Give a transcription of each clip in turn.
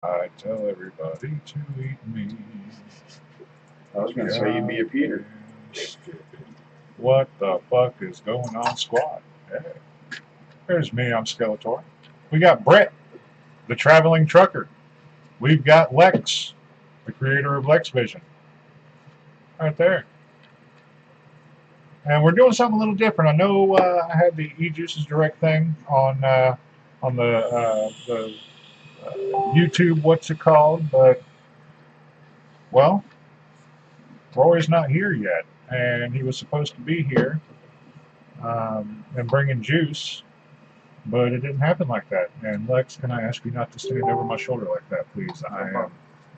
I tell everybody to eat me. I was going to say you'd be a Peter. What the fuck is going on, squad? Hey, there's me. I'm Skeletor. We got Brett, the traveling trucker. We've got Lex, the creator of Lex Vision, right there. And we're doing something a little different. I know I had the E-Juices Direct thing on the YouTube. What's it called? But well, Rory's not here yet, and he was supposed to be here and bringing juice, but it didn't happen like that. And Lex, can I ask you not to stand over my shoulder like that, please? I am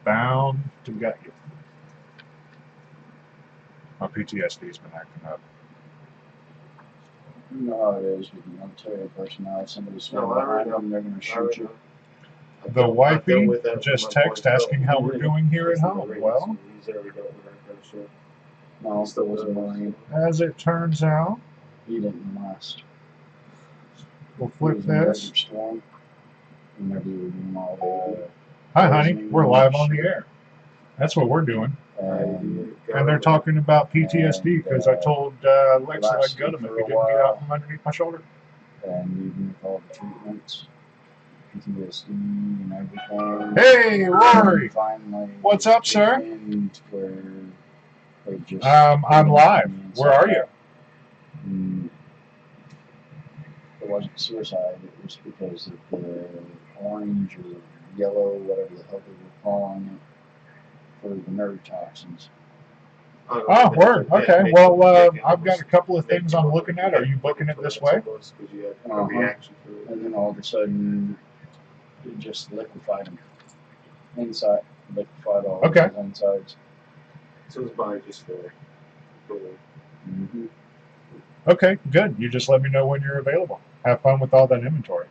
bound to gut you. My PTSD's been acting up. You know how it is with the military personnel. Somebody's standing behind them, they're going to shoot you. The wifey just text asking how we're doing here at home. Well, No, it was a Marine. as it turns out, He didn't last. we'll flip this. Storm. Whenever you were doing all Hi, honey. We're live on the air. That's what we're doing. And they're talking about PTSD because I told Lex that I'd gut him if he didn't get out from underneath my shoulder. And even with all the treatments, PTSD and everything. Hey, Rory! Finally, what's up, sir? Where they just I'm live. Where are you? It wasn't suicide. It was because of the orange or yellow, whatever the hell they were calling it, for the nerve toxins. Oh, word. Okay. Well, I've got a couple of things I'm looking at. Are you booking it this way? And then all of a sudden, it just liquefied them. Inside, liquefied all of the insides. So it's by just for Mm-hmm. Okay, good. You just let me know when you're available. Have fun with all that inventory.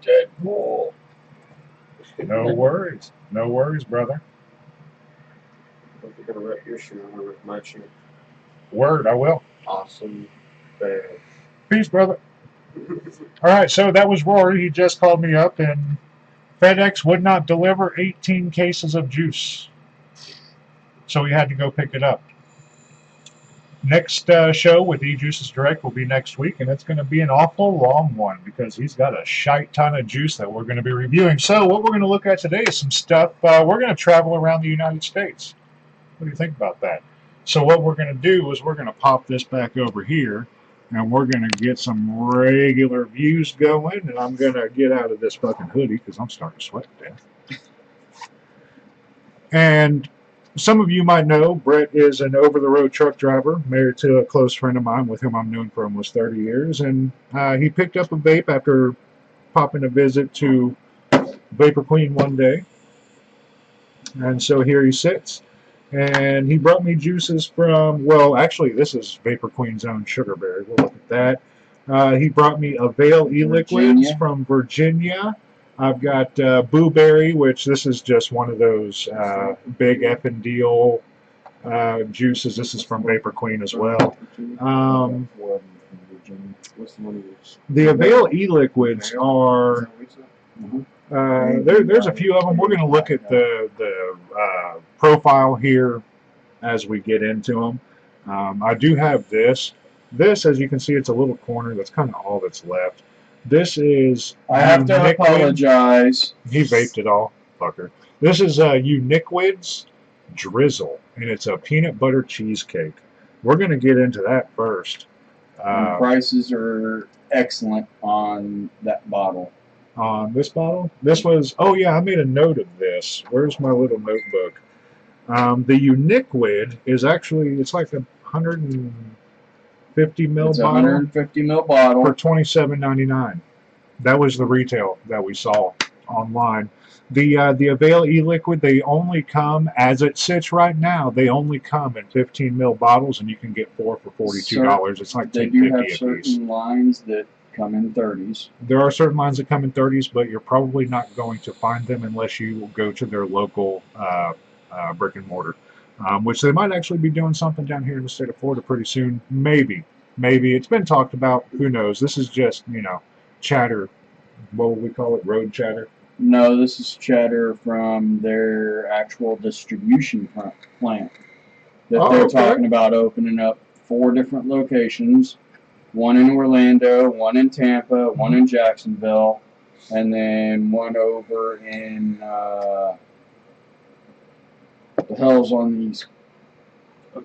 Deadpool. No worries. No worries, brother. If you're gonna rip your shoe, I'm gonna rip my shoe. Word, I will. Awesome. Bad. Peace, brother. All right, so that was Rory. He just called me up, and FedEx would not deliver 18 cases of juice. So we had to go pick it up. Next show with E-Juices Direct will be next week, and it's going to be an awful long one because he's got a shite ton of juice that we're going to be reviewing. So what we're going to look at today is some stuff. We're going to travel around the United States. What do you think about that? So what we're going to do is we're going to pop this back over here, and we're going to get some regular views going, and I'm going to get out of this fucking hoodie because I'm starting to sweat to death. And some of you might know Brett is an over-the-road truck driver, married to a close friend of mine with whom I've known for almost 30 years. And he picked up a vape after popping a visit to Vapor Queen one day. And so here he sits. And he brought me juices from, well, actually, this is Vapor Queen's own Sugarberry. We'll look at that. He brought me Avail e-liquids from Virginia. I've got Blueberry, which this is just one of those big effing deal juices. This is from Vapor Queen as well. The Avail e-liquids are, there's a few of them. We're going to look at the profile here as we get into them. I do have this. This, as you can see, it's a little corner. That's kind of all that's left. This is... I have to apologize. He vaped it all, fucker. This is Uniquid's Drizzle, and it's a peanut butter cheesecake. We're going to get into that first. The prices are excellent on that bottle. On this bottle? This was... Oh, yeah, I made a note of this. Where's my little notebook? The Uniquid is actually... It's like 150 ml it's bottle. 150 ml bottle For $27.99. That was the retail that we saw online. The Avail e-liquid, they only come, as it sits right now, they only come in 15 ml bottles, and you can get 4 for $42. It's like $10.50 a piece. They do have certain lines that come in 30s. There are certain lines that come in 30s, but you're probably not going to find them unless you go to their local brick and mortar. Which they might actually be doing something down here in the state of Florida pretty soon. Maybe. It's been talked about. Who knows? This is just, chatter What would we call it? Road chatter? No, this is chatter from their actual distribution plant that Oh, they're okay. talking about opening up 4 different locations. One in Orlando, one in Tampa, one in Jacksonville, and then one over in the hell's on the east,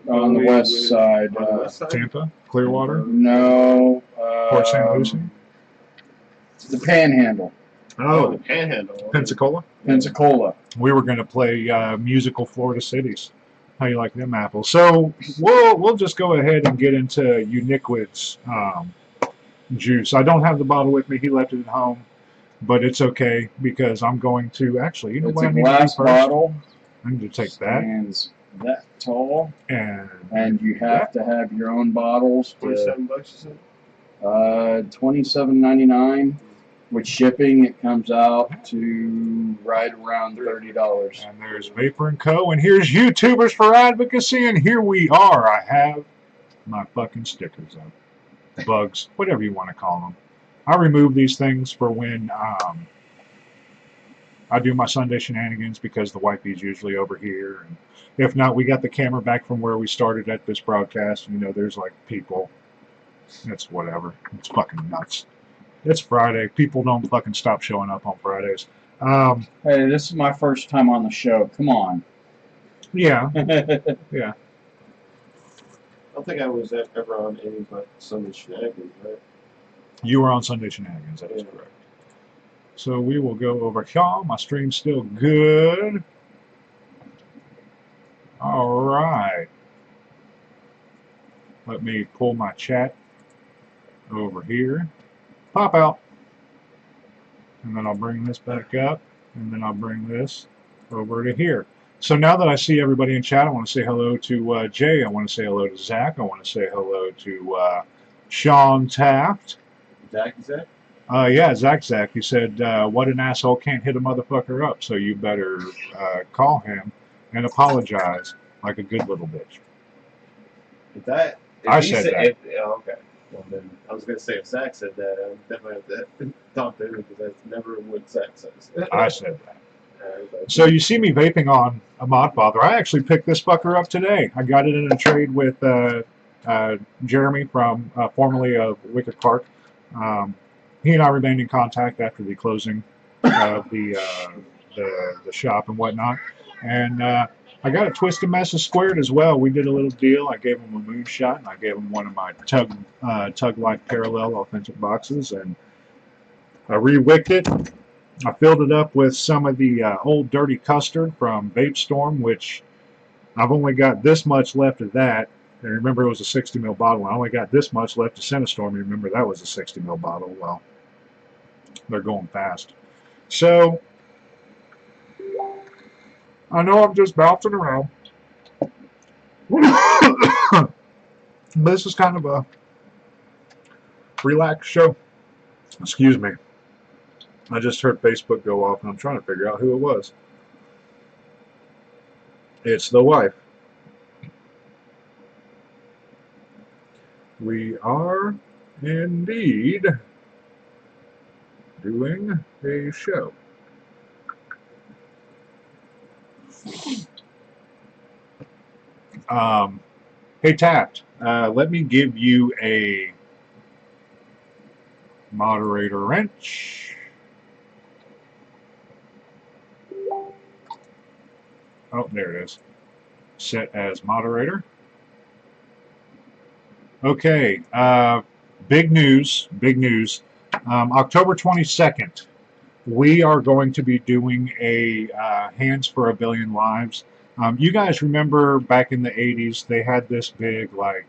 on the west side. On the west side? Tampa? Clearwater? No, Port St. Lucie? the Panhandle, Oh, the Oh, Panhandle. Pensacola? Pensacola. We were going to play musical Florida cities. How you like them apples? So we'll just go ahead and get into Uniquid's juice. I don't have the bottle with me. He left it at home, but it's okay because I'm going to actually. You know It's what a I need to do glass first? bottle. I need to take that Stands that tall, and you have to have your own bottles. $27, you said? $27.99. With shipping, it comes out to right around $30. And there's Vapor and Co. And here's YouTubers for Advocacy. And here we are. I have my fucking stickers up. Bugs, whatever you want to call them. I remove these things for when I do my Sunday shenanigans because the wifey's usually over here. And if not, we got the camera back from where we started at this broadcast. You know, there's like people. It's whatever. It's fucking nuts. It's Friday. People don't fucking stop showing up on Fridays. Hey, this is my first time on the show. Come on. Yeah. I don't think I was ever on any but Sunday shenanigans, right? You were on Sunday shenanigans. That is Yeah. correct. So we will go over here. My stream's still good. All right. Let me pull my chat over here. Pop out. And then I'll bring this back up. And then I'll bring this over to here. So now that I see everybody in chat, I want to say hello to Jay. I want to say hello to Zach. I want to say hello to Sean Taft. Zach, is that? Yeah, Zach. He said, what an asshole can't hit a motherfucker up, so you better call him and apologize like a good little bitch. If that. If I he said that. Okay. Well, then I was going to say if Zach said that, I would definitely have to talk to him because that's never what Zach says. I said that. So you see me vaping on a Modfather. I actually picked this fucker up today. I got it in a trade with Jeremy from formerly of Wicked Park. He and I remained in contact after the closing of the shop and whatnot. And I got a Twisted Message squared as well. We did a little deal. I gave him a moonshot, and I gave him one of my Tug Life Parallel authentic boxes, and I re-wicked it. I filled it up with some of the old dirty custard from Vape Storm, which I've only got this much left of that. And remember, it was a 60 ml bottle. I only got this much left of Centistorm. Remember, that was a 60 ml bottle. Well, they're going fast. So, I know I'm just bouncing around. This is kind of a relaxed show. Excuse me. I just heard Facebook go off, and I'm trying to figure out who it was. It's the wife. We are indeed doing a show. Hey, Taft, let me give you a moderator wrench. Oh, there it is. Set as moderator. Okay, big news. October 22nd, we are going to be doing a Hands for a Billion Lives. You guys remember back in the 80s, they had this big, like,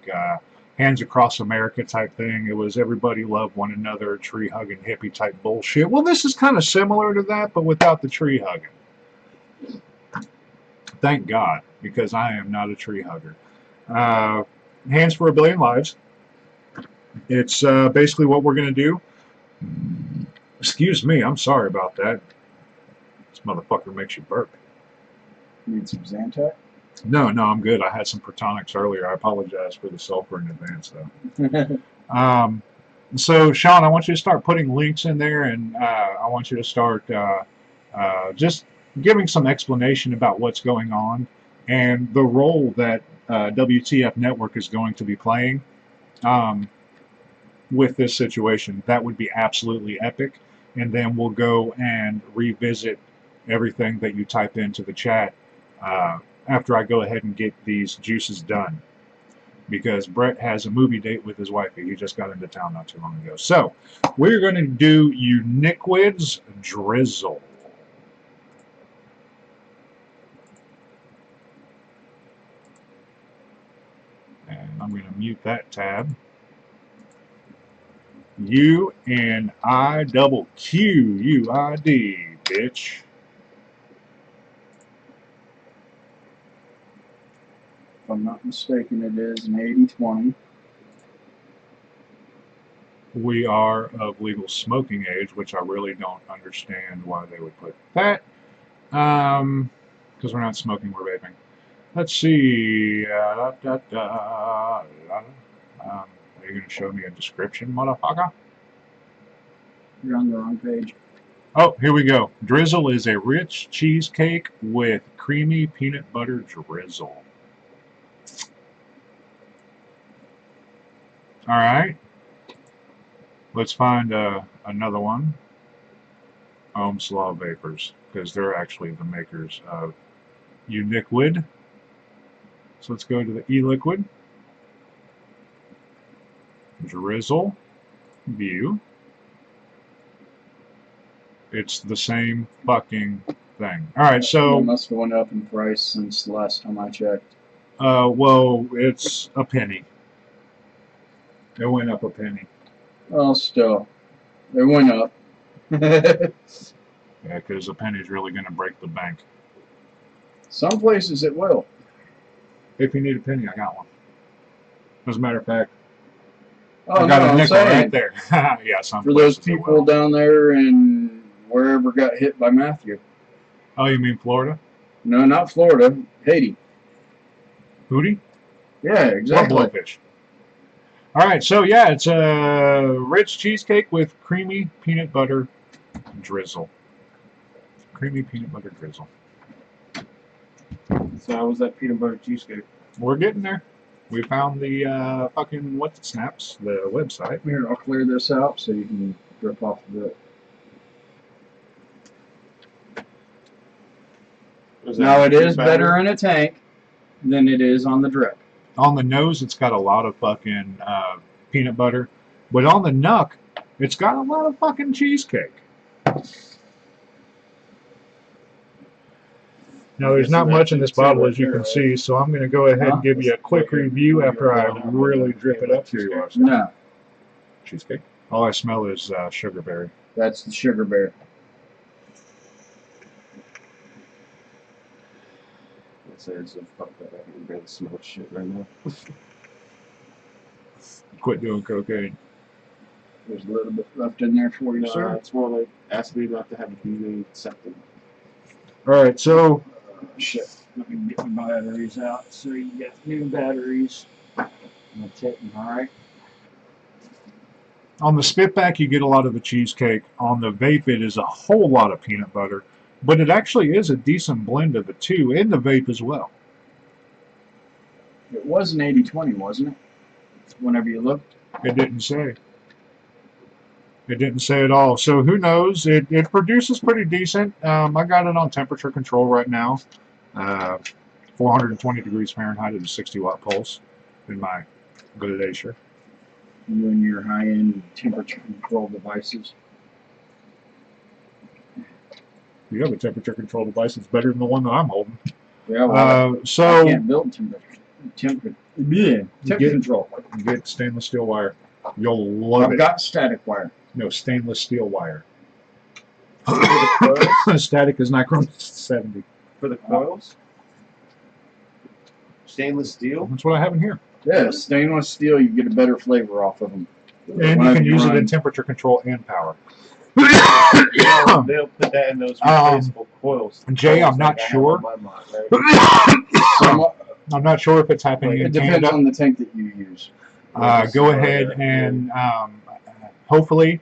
Hands Across America type thing. It was everybody loved one another, tree hugging hippie type bullshit. Well, this is kind of similar to that, but without the tree hugging. Thank God, because I am not a tree hugger. Hands for a Billion Lives. It's basically what we're going to do. Excuse me, I'm sorry about that. This motherfucker makes you burp. Need some Zantac? No, I'm good. I had some Protonics earlier. I apologize for the sulfur in advance, though. So, Sean, I want you to start putting links in there, and I want you to start just giving some explanation about what's going on and the role that WTF Network is going to be playing with this situation. That would be absolutely epic. And then we'll go and revisit everything that you type into the chat after I go ahead and get these juices done. Because Brett has a movie date with his wifey. He just got into town not too long ago. So, we're going to do Uniquid's Drizzle. And I'm going to mute that tab. UNIQQUID, bitch. If I'm not mistaken, it is an 80-20. We are of legal smoking age, which I really don't understand why they would put that. Because we're not smoking, we're vaping. Let's see. Are you going to show me a description, motherfucker? You're on the wrong page. Oh, here we go. Drizzle is a rich cheesecake with creamy peanut butter drizzle. All right. Let's find another one. Ohm's Law Vapors, because they're actually the makers of Uniquid. So let's go to the e-liquid. Drizzle. View. It's the same fucking thing. All right, so It must have went up in price since the last time I checked. well, it's a penny. It went up a penny. Well, still, it went up. Yeah, because a penny's really going to break the bank. Some places it will. If you need a penny, I got one. As a matter of fact, Oh, I got no, a I'm nickel saying, right there. Yeah, some for those places it people will. down there in wherever got hit by Matthew. Oh, you mean Florida? No, not Florida. Haiti. Hootie? Yeah, Or exactly. blowfish. All right, so yeah, it's a rich cheesecake with creamy peanut butter drizzle. Creamy peanut butter drizzle. So how was that peanut butter cheesecake? We're getting there. We found the fucking what's it snaps, the website. Here, I'll clear this out so you can rip off of it. Was that Now, it is batter? better in a tank than it is on the drip. On the nose, it's got a lot of fucking peanut butter, but on the nuck, it's got a lot of fucking cheesecake. Now, there's not much in this bottle, as you can see, so I'm going to go ahead and give you a quick review after I really drip it up to you. No, Cheesecake. All I smell is sugarberry. that's the sugar bear. Let's say it's so fucked up. I can barely smell shit right now. Quit doing cocaine. There's a little bit left in there for you, No, sir. it's more like ask me not to have a DNA septum. All right, so Shit. Let me get my batteries out so you get new batteries. That's it. All right. on the spitback, you get a lot of the cheesecake. On the vape, it is a whole lot of peanut butter, but it actually is a decent blend of the two in the vape as well. It was an 80-20, wasn't it? Whenever you looked. It didn't say. It didn't say at all. So who knows? It produces pretty decent. I got it on temperature control right now. 420 degrees Fahrenheit at a 60-watt pulse in my glacier. You and your high-end temperature control devices. You have a temperature control device that's better than the one that I'm holding. Yeah, well, I So can't build temperature control. get stainless steel wire. You'll love I've it. got static wire. No, stainless steel wire. For the coils? Static is Nicron 70. For the coils? Stainless steel? That's what I have in here. Yeah, stainless steel, you get a better flavor off of them. And you When can you use it run- in temperature control and power. They'll put that in those replaceable coils. Jay, I'm Coils not like I have sure. on my mod, right? Somewhat, I'm not sure if it's happening it in depends Canada. on the tank that you use. Go ahead and hopefully.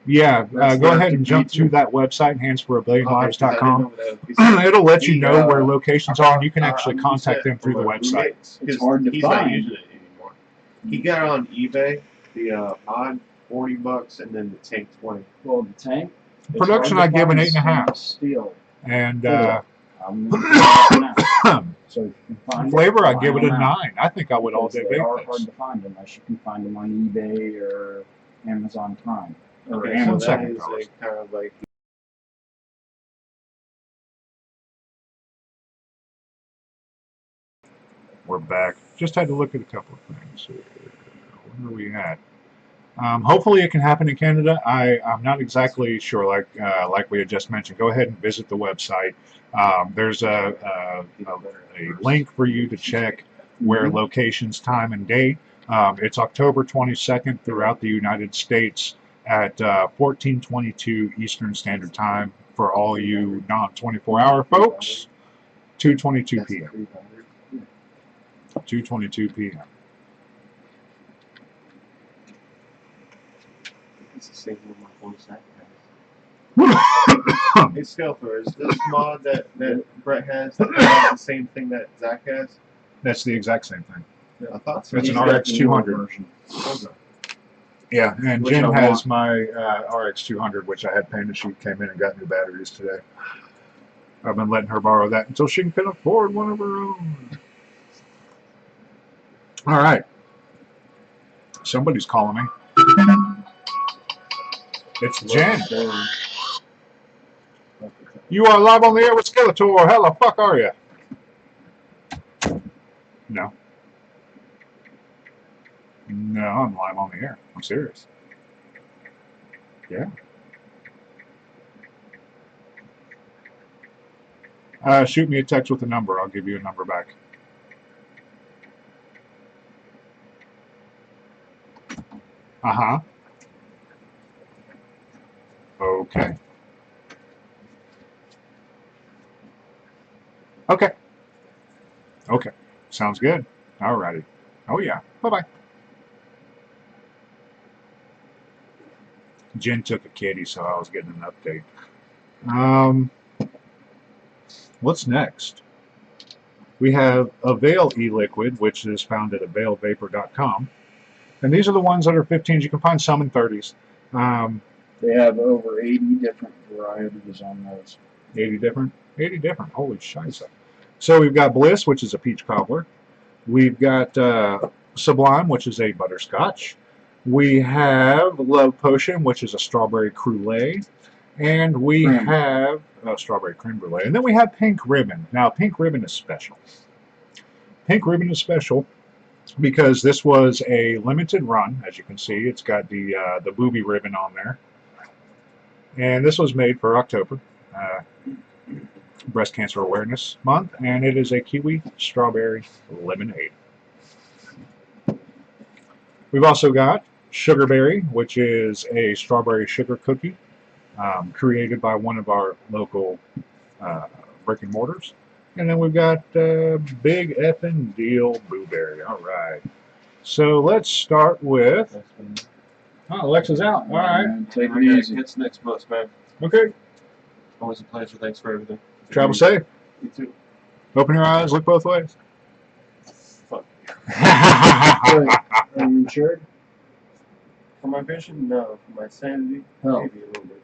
Yeah, That's go the ahead and jump to feature. that website, handsforabillionlives.com. Okay, It'll let you know where uh, locations are, and you can actually I'm contact using them it through for the my website. roommates, It's 'cause hard to he's not find. using it anymore. He got it on eBay, the odd $40, and then the tank 20. Well, the tank. it's Production, hard I to give an find 8.5. Steel. And I'm gonna give it now. So if you can find flavor, it, I give it a buy 'em out, 9. I think I would all because day they bake are this. hard to find unless you can find them on eBay or Amazon Prime or Okay, so Amazon. that second, is fellas. a kind of like We're back. Just had to look at a couple of things here. Where are we at? Hopefully it can happen in Canada. I'm not exactly sure. Like we had just mentioned, go ahead and visit the website. There's a link for you to check where locations, time, and date. It's October 22nd throughout the United States at 14:22 Eastern Standard Time for all you non-24-hour folks. 2:22 p.m. 2:22 p.m. it's the same one my phone stack has. Hey, Skelfer, is this mod that Brett has the same thing that Zach has? That's the exact same thing. I thought so. It's an He's got RX the newer 200. version. Okay. Yeah, and Which Jen I has want. my RX 200, which I had painted. She came in and got new batteries today. I've been letting her borrow that until she can afford one of her own. All right. Somebody's calling me. It's Jen. You are live on the air with Skeletor. How the fuck are you? No. No, I'm live on the air. I'm serious. Yeah. Shoot me a text with a number. I'll give you a number back. Uh-huh. Okay. Okay. Okay. Sounds good. Alrighty. Oh, yeah. Bye-bye. Jen took a kitty, so I was getting an update. What's next? We have Avail e-liquid, which is found at availvapor.com. And these are the ones that are 15s. You can find some in 30s. They have over 80 different varieties on those. 80 different? 80 different. Holy shit. So we've got Bliss, which is a peach cobbler. We've got Sublime, which is a butterscotch. We have Love Potion, which is a strawberry crulée. And we have strawberry creme brulee. And then we have Pink Ribbon. Now, Pink Ribbon is special. Pink Ribbon is special because this was a limited run. As you can see, it's got the booby ribbon on there. And this was made for October, Breast Cancer Awareness Month. And it is a kiwi strawberry lemonade. We've also got Sugarberry, which is a strawberry sugar cookie. Created by one of our local brick and mortars. And then we've got Big Effin' Deal Blueberry. All right. So let's start with. Oh, Alexa's out. All right. Take it easy. It's next month, man. Okay. Always a pleasure. Thanks for everything. Travel safe. You too. Open your eyes. Look both ways. Fuck. Are you insured? For my vision, no. For my sanity, Oh. maybe a little bit.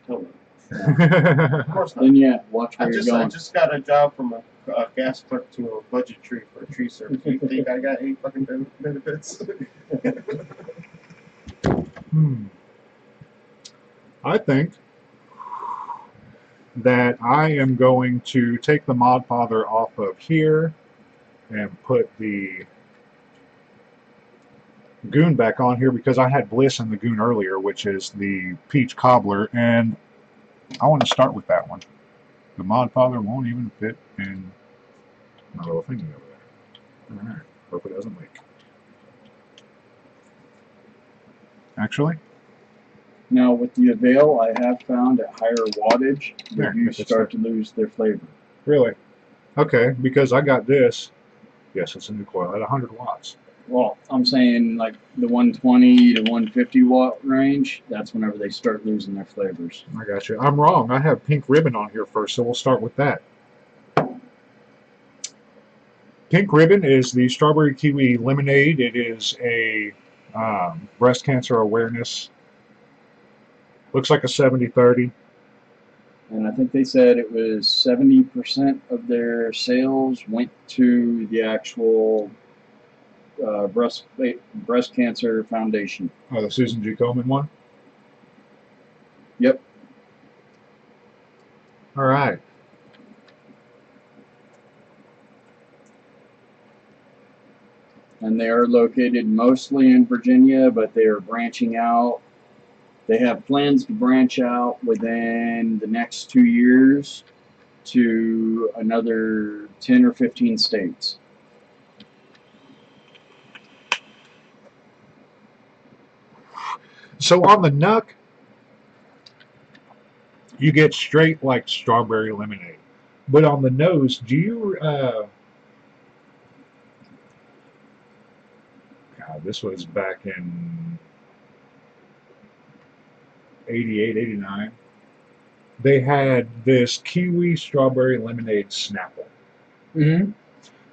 Totally. Of course not. Then yeah, watch where I you're going. just got a job from a gas clerk to a budget tree for a tree service. You think I got any fucking benefits? I think that I am going to take the Mod Father off of here and put the Goon back on here because I had Bliss in the Goon earlier, which is the Peach Cobbler, and I want to start with that one. The Mod Father won't even fit in my little thingy over there. Alright, hope it doesn't leak. Actually, Now with the Avail, I have found at higher wattage, they There, do if it's start to lose their flavor. really? Okay, because I got this. Yes, it's a new coil at 100 watts. Well, I'm saying like the 120 to 150 watt range. That's whenever they start losing their flavors. I got you. I'm wrong. I have Pink Ribbon on here first, so we'll start with that. Pink Ribbon is the strawberry kiwi lemonade. It is a breast cancer awareness. Looks like a 70-30. And I think they said it was 70% of their sales went to the actual breast cancer foundation. Oh, the Susan G. Komen one? Yep. All right. And they are located mostly in Virginia, but they are branching out. They have plans to branch out within the next 2 years to another 10 or 15 states. So on the Nuck, you get straight like strawberry lemonade. But on the nose, do you God, this was back in 88, 89. They had this kiwi strawberry lemonade Snapple. Mm-hmm.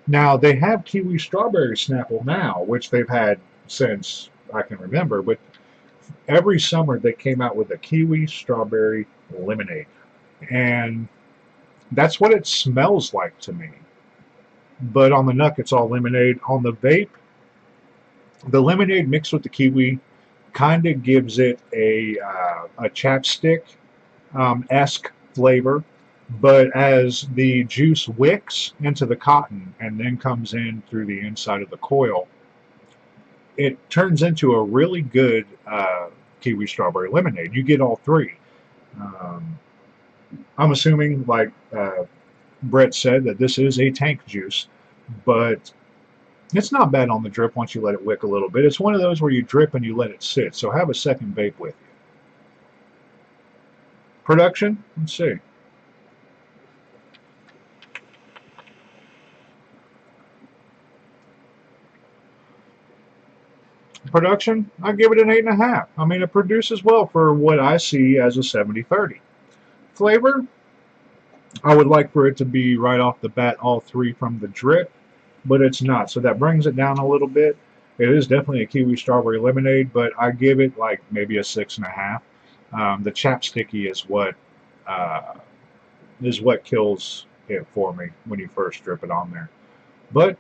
Now, they have kiwi strawberry Snapple now, which they've had since I can remember, but every summer they came out with a kiwi strawberry lemonade. And that's what it smells like to me. But on the Nuck, it's all lemonade. On the vape, the lemonade mixed with the kiwi kind of gives it a chapstick esque flavor. But as the juice wicks into the cotton and then comes in through the inside of the coil, it turns into a really good kiwi strawberry lemonade. You get all three. I'm assuming, like Brett said, that this is a tank juice, but it's not bad on the drip once you let it wick a little bit. It's one of those where you drip and you let it sit, so have a second vape with you. Production? Let's see. Production, I give it an 8.5. I mean, it produces well for what I see as a 70-30. Flavor, I would like for it to be right off the bat all three from the drip, but it's not. So that brings it down a little bit. It is definitely a kiwi strawberry lemonade, but I give it like maybe a 6.5. The chapsticky is what kills it for me when you first drip it on there. But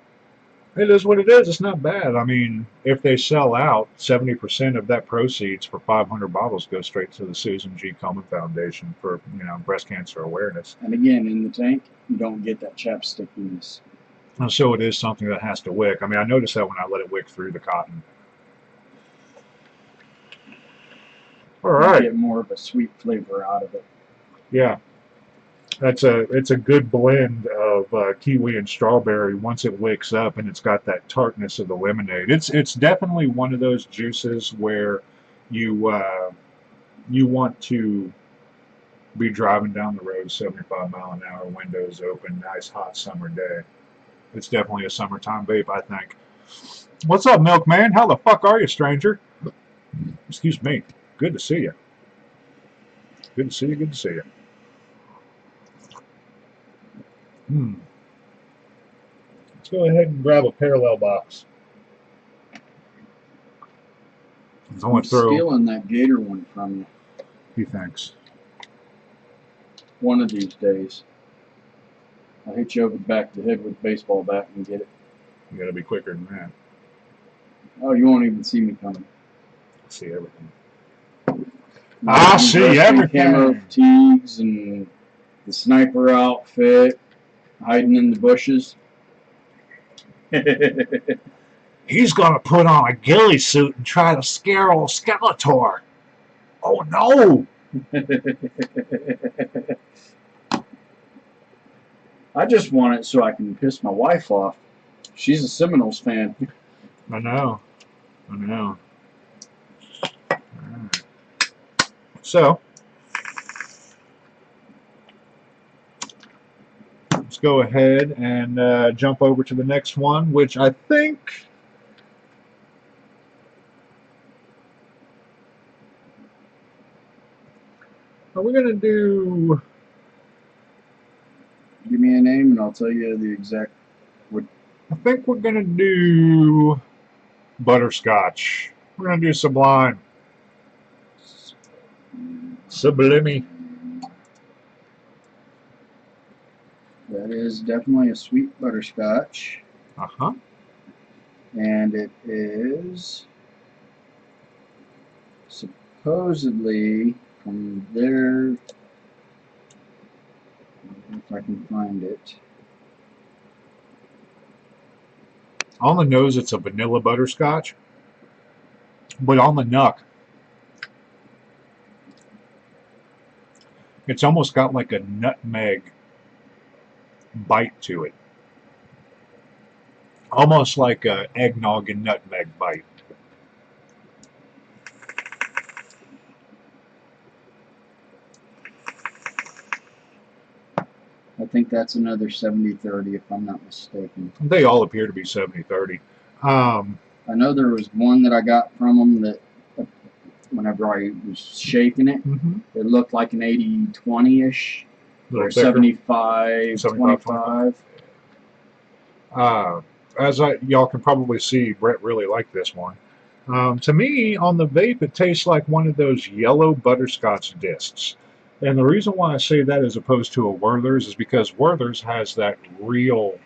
it is what it is. It's not bad. I mean, if they sell out, 70% of that proceeds for 500 bottles goes straight to the Susan G. Komen Foundation for breast cancer awareness. And again, in the tank, you don't get that chapstickiness. And so it is something that has to wick. I mean, I noticed that when I let it wick through the cotton. All right. You get more of a sweet flavor out of it. Yeah. It's a good blend of kiwi and strawberry once it wicks up, and it's got that tartness of the lemonade. It's definitely one of those juices where you want to be driving down the road 75 mile an hour, windows open, nice hot summer day. It's definitely a summertime vape, I think. What's up, Milkman? How the fuck are you, stranger? Excuse me. Good to see you. Good to see you. Good to see you. Let's go ahead and grab a parallel box. I'm stealing that Gator one from you. He thinks. One of these days. I'll hit you over the back of the head with a baseball bat and get it. You gotta be quicker than that. Oh, you won't even see me coming. I see everything. I see everything. Camo fatigues and the sniper outfit, hiding in the bushes. He's gonna put on a ghillie suit and try to scare old Skeletor. Oh no! I just want it so I can piss my wife off. She's a Seminoles fan. I know. Right. So, let's go ahead and jump over to the next one, which I think Are we gonna do? Give me a name and I'll tell you the exact. I think we're gonna do butterscotch. We're gonna do Sublime. Sublime. That is definitely a sweet butterscotch. Uh-huh. And it is supposedly from there. If I can find it. On the nose, it's a vanilla butterscotch, but on the neck, it's almost got like a nutmeg bite to it. Almost like a eggnog and nutmeg bite. I think that's another 70-30 if I'm not mistaken. They all appear to be 70-30. I know there was one that I got from them that whenever I was shaking it, it looked like an 80-20-ish or 75-25. As y'all can probably see, Brett really liked this one. To me, on the vape, it tastes like one of those yellow butterscotch discs. And the reason why I say that as opposed to a Werther's is because Werther's has that real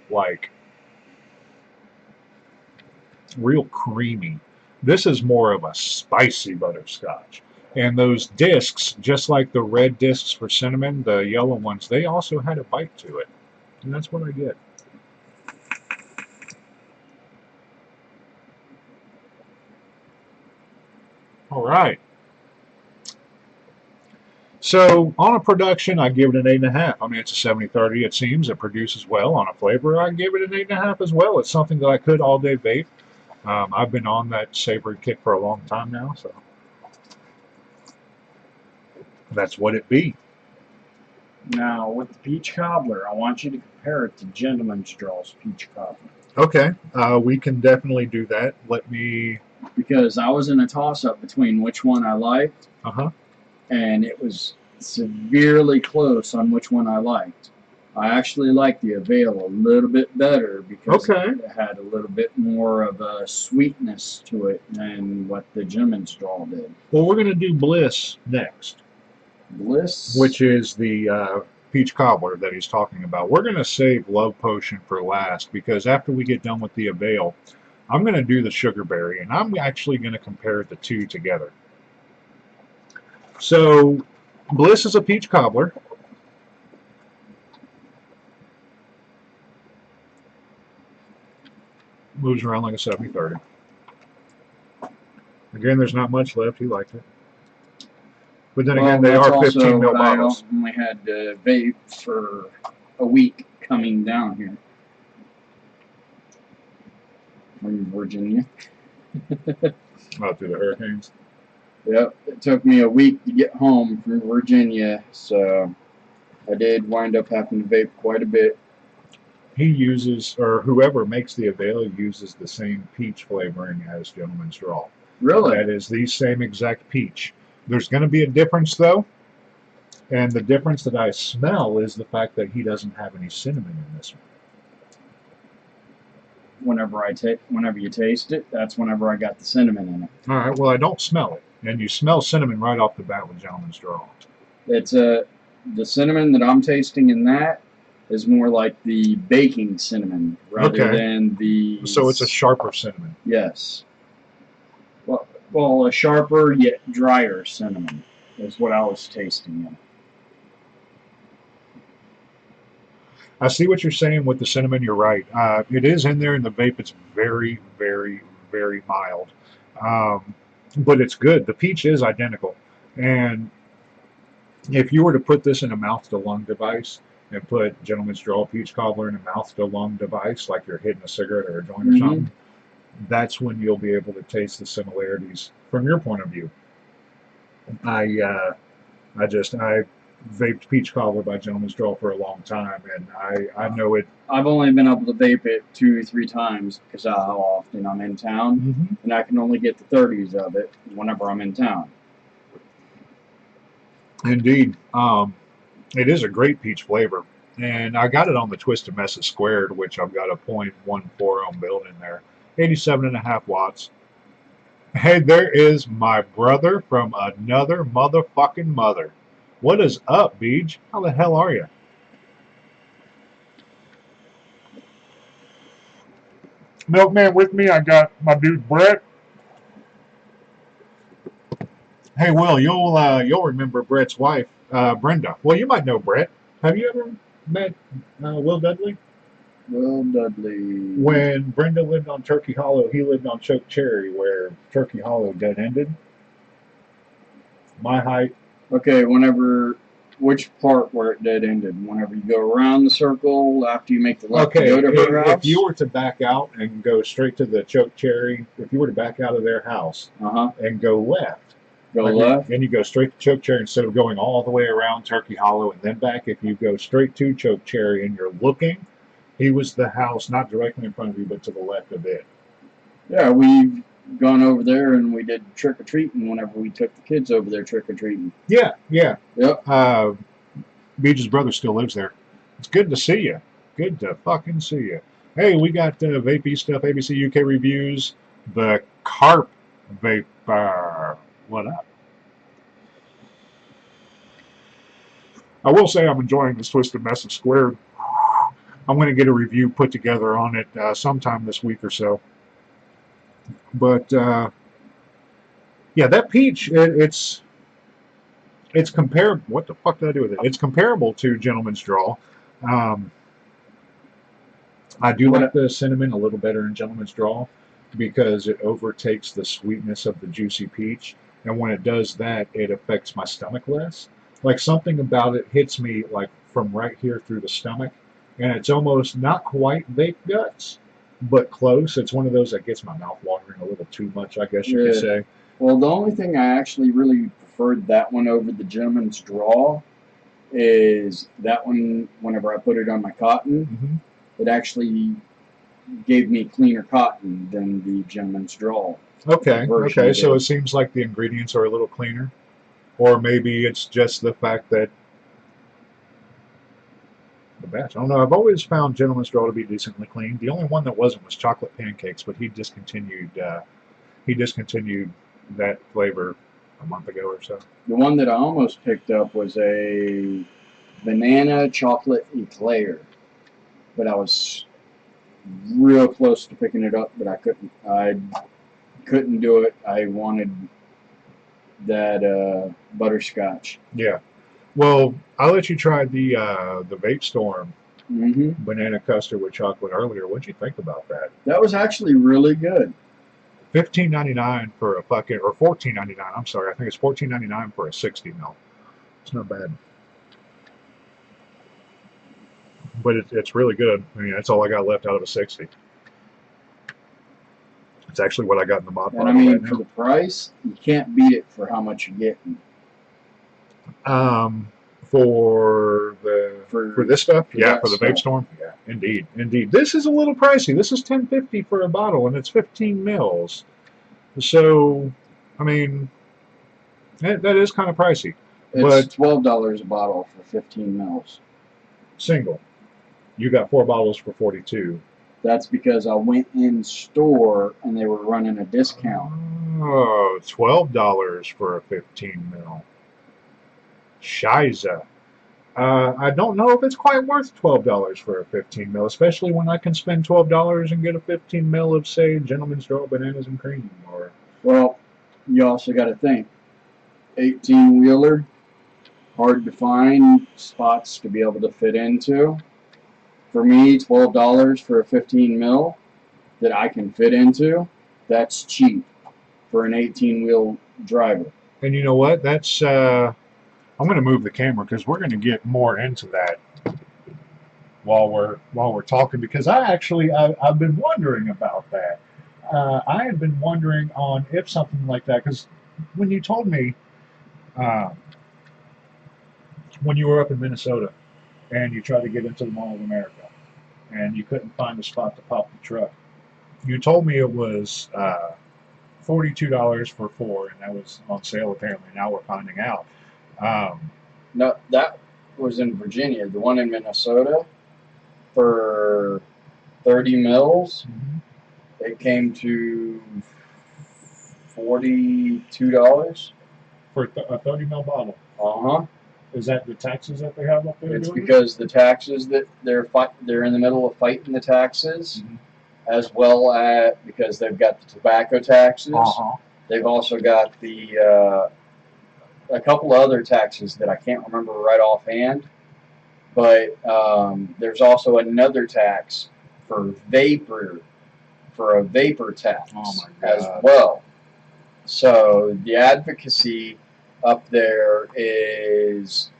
creamy. This is more of a spicy butterscotch. And those discs, just like the red discs for cinnamon, the yellow ones, they also had a bite to it. And that's what I get. All right. So on a production, I give it an 8.5. I mean, it's a 70-30. It seems it produces well. On a flavor, I give it an 8.5 as well. It's something that I could all day vape. I've been on that savory kick for a long time now, so that's what it be. Now, with the peach cobbler, I want you to compare it to Gentleman's Draw's peach cobbler. Okay, we can definitely do that. Let me. Because I was in a toss-up between which one I liked, and it was severely close on which one I liked. I actually liked the Avail a little bit better because it had a little bit more of a sweetness to it than what the Gentleman's Draw did. Well, we're going to do Bliss next. Bliss? Which is the peach cobbler that he's talking about. We're going to save Love Potion for last because after we get done with the Avail, I'm going to do the Sugarberry, and I'm actually going to compare the two together. So, Bliss is a peach cobbler. Moves around like a 70-30. Again, there's not much left. He liked it. But then again, they are 15 mil bottles. I only had vape for a week coming down here from Virginia. Out through the hurricanes. Yep, it took me a week to get home from Virginia, so I did wind up having to vape quite a bit. He uses, or whoever makes the Avail uses the same peach flavoring as Gentleman's Draw. Really? That is the same exact peach. There's going to be a difference, though, and the difference that I smell is the fact that he doesn't have any cinnamon in this one. Whenever you taste it, that's whenever I got the cinnamon in it. All right, well, I don't smell it, and you smell cinnamon right off the bat with Gentleman's Draw. It's the cinnamon that I'm tasting in that is more like the baking cinnamon rather than the... So it's a sharper cinnamon. Yes. Well, a sharper yet drier cinnamon is what I was tasting in. I see what you're saying with the cinnamon. You're right. It is in there in the vape. It's very, very, very mild. But it's good. The peach is identical. And if you were to put this in a mouth-to-lung device and put Gentleman's Draw Peach Cobbler in a mouth-to-lung device, like you're hitting a cigarette or a joint or something, that's when you'll be able to taste the similarities from your point of view. I vaped Peach Cobbler by Gentleman's Draw for a long time, and I know it. I've only been able to vape it 2 or 3 times because of how often I'm in town, and I can only get the 30s of it whenever I'm in town. Indeed. It is a great peach flavor. And I got it on the Twisted Messes Squared, which I've got a .14 ohm build in there. 87.5 watts. Hey, there is my brother from another motherfucking mother. What is up, Beej? How the hell are you? Milkman with me. I got my dude Brett. Hey, Will, you'll remember Brett's wife, Brenda. Well, you might know Brett. Have you ever met Will Dudley? Will Dudley. When Brenda lived on Turkey Hollow, he lived on Choke Cherry, where Turkey Hollow dead ended. My height. Okay, which part where it dead ended? Whenever you go around the circle after you make the left Okay, to go to her house? if you were to back out and go straight to the Choke Cherry, if you were to back out of their house and go left, left. then you go straight to Choke Cherry instead of going all the way around Turkey Hollow and then back. If you go straight to Choke Cherry and you're looking, he was the house not directly in front of you, but to the left of it. Yeah, we've gone over there and we did trick or treating whenever we took the kids over there trick or treating. Yeah. Yep. Beach's brother still lives there. It's good to see you. Good to fucking see you. Hey, we got vapey stuff, ABC UK reviews, the Carp Vape. What up? I will say I'm enjoying this Twisted Message Squared. I'm going to get a review put together on it sometime this week or so. But yeah, that peach, it's comparable. What the fuck did I do with it? It's comparable to Gentleman's Draw. I do like the cinnamon a little better in Gentleman's Draw because it overtakes the sweetness of the juicy peach. And when it does that, it affects my stomach less. Like something about it hits me like from right here through the stomach. And it's almost not quite vape guts, but close. It's one of those that gets my mouth watering a little too much, I guess you could say. Well, the only thing I actually really preferred that one over the Gentleman's Draw is that one, whenever I put it on my cotton, it actually gave me cleaner cotton than the Gentleman's Draw. Okay, so it seems like the ingredients are a little cleaner. Or maybe it's just the fact that the batch. I don't know. I've always found Gentleman's Draw to be decently clean. The only one that wasn't was chocolate pancakes, but he discontinued that flavor a month ago or so. The one that I almost picked up was a banana chocolate eclair, but I was real close to picking it up, but I couldn't do it. I wanted that butterscotch. Yeah. Well, I'll let you try the Vape Storm banana custard with chocolate earlier. What'd you think about that? That was actually really good. $15.99 for a fucking, or $14.99. I'm sorry, I think it's $14.99 for a 60 mil. It's not bad, but it's really good. I mean, that's all I got left out of a 60. It's actually what I got in the mod. And I mean, right for the price, you can't beat it for how much you're getting. For this stuff, yeah, for the Vape Storm, yeah, indeed. This is a little pricey. This is $10.50 for a bottle, and it's 15 mils. So, I mean, that is kind of pricey. It's $12 a bottle for 15 mils. Single. You got 4 bottles for 42. That's because I went in store and they were running a discount. Oh, $12 for a 15 mil. Shiza. I don't know if it's quite worth $12 for a 15 mil, especially when I can spend $12 and get a 15 mil of, say, Gentleman's Draw bananas and cream. Well, you also got to think, 18-wheeler, hard to find spots to be able to fit into. For me, $12 for a 15 mil that I can fit into, that's cheap for an 18-wheel driver. And you know what? That's I'm going to move the camera because we're going to get more into that while we're talking, because I've been wondering about that. I had been wondering on if something like that, because when you told me when you were up in Minnesota and you tried to get into the Mall of America and you couldn't find a spot to pop the truck, you told me it was $42 for 4, and that was on sale apparently. Now we're finding out No, that was in Virginia. The one in Minnesota for 30 mils, it came to $42. For a 30 ml bottle. Is that the taxes that they have up there? It's because the taxes that they're in the middle of fighting the taxes, as well as because they've got the tobacco taxes. They've also got the a couple of other taxes that I can't remember right offhand. But there's also another tax for a vapor tax as well. So the advocacy up there is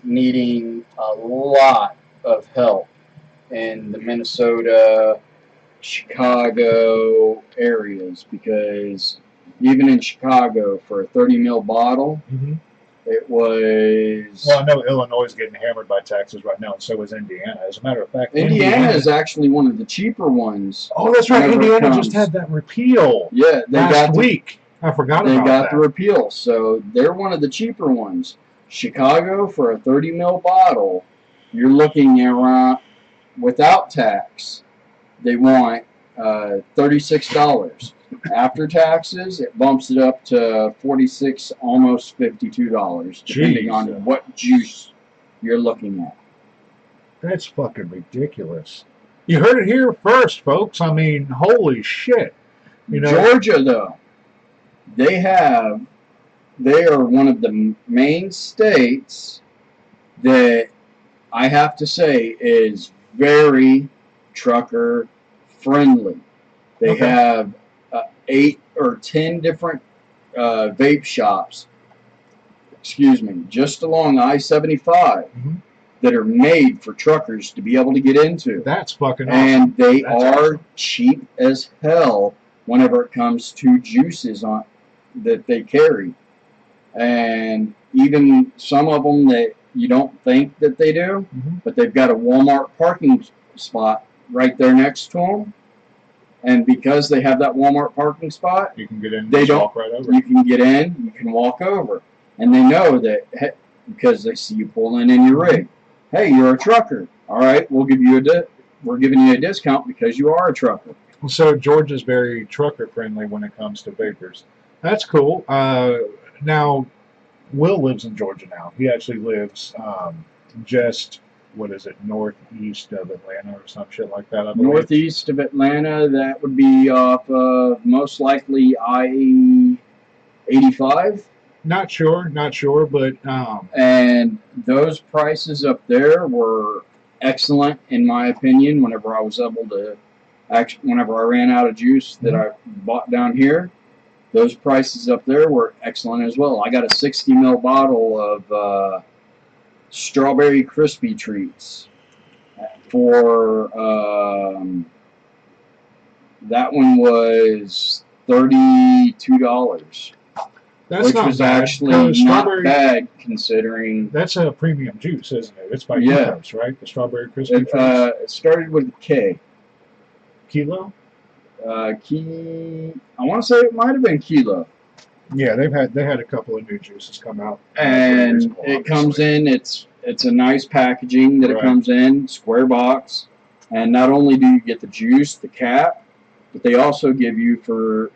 needing a lot of help in the Minnesota, Chicago areas, because even in Chicago for a 30 ml bottle, it was... Well, I know Illinois is getting hammered by taxes right now, and so is Indiana. As a matter of fact, Indiana is actually one of the cheaper ones. Oh, that's right. Indiana just had that repeal. Yeah, last week. I forgot about that. They got the repeal, so they're one of the cheaper ones. Chicago, for a 30 ml bottle, you're looking around, without tax, they want $36. After taxes, it bumps it up to $46, almost $52, depending on what juice you're looking at. That's fucking ridiculous. You heard it here first, folks. I mean, holy shit. You know, Georgia, though, they are one of the main states that I have to say is very trucker friendly. They have 8 or 10 different vape shops, just along I-75 that are made for truckers to be able to get into. That's fucking awesome. And they are cheap as hell whenever it comes to juices that they carry. And even some of them that you don't think that they do, but they've got a Walmart parking spot right there next to them. And because they have that Walmart parking spot, you can get in. Walk right over. You can get in. You can walk over, and they know that because they see you pulling in your rig. Hey, you're a trucker. All right, we're giving you a discount because you are a trucker. So Georgia's very trucker friendly when it comes to vapors. That's cool. Now, Will lives in Georgia now. He actually lives just, northeast of Atlanta or some shit like that, I believe. Northeast of Atlanta, that would be off of most likely I-85. Not sure, but... And those prices up there were excellent, in my opinion, whenever I was able to... whenever I ran out of juice that I bought down here, those prices up there were excellent as well. I got a 60 ml bottle of strawberry crispy treats for that one was $32, which was actually not bad considering. That's a premium juice, isn't it? It's by kilos, right? The strawberry crispy treats. It started with a K. Kilo? I want to say it might have been Kilo. Yeah, they had a couple of new juices come out, and it comes in. It's a nice packaging that it comes in, square box, and not only do you get the juice, the cap, but they also give you for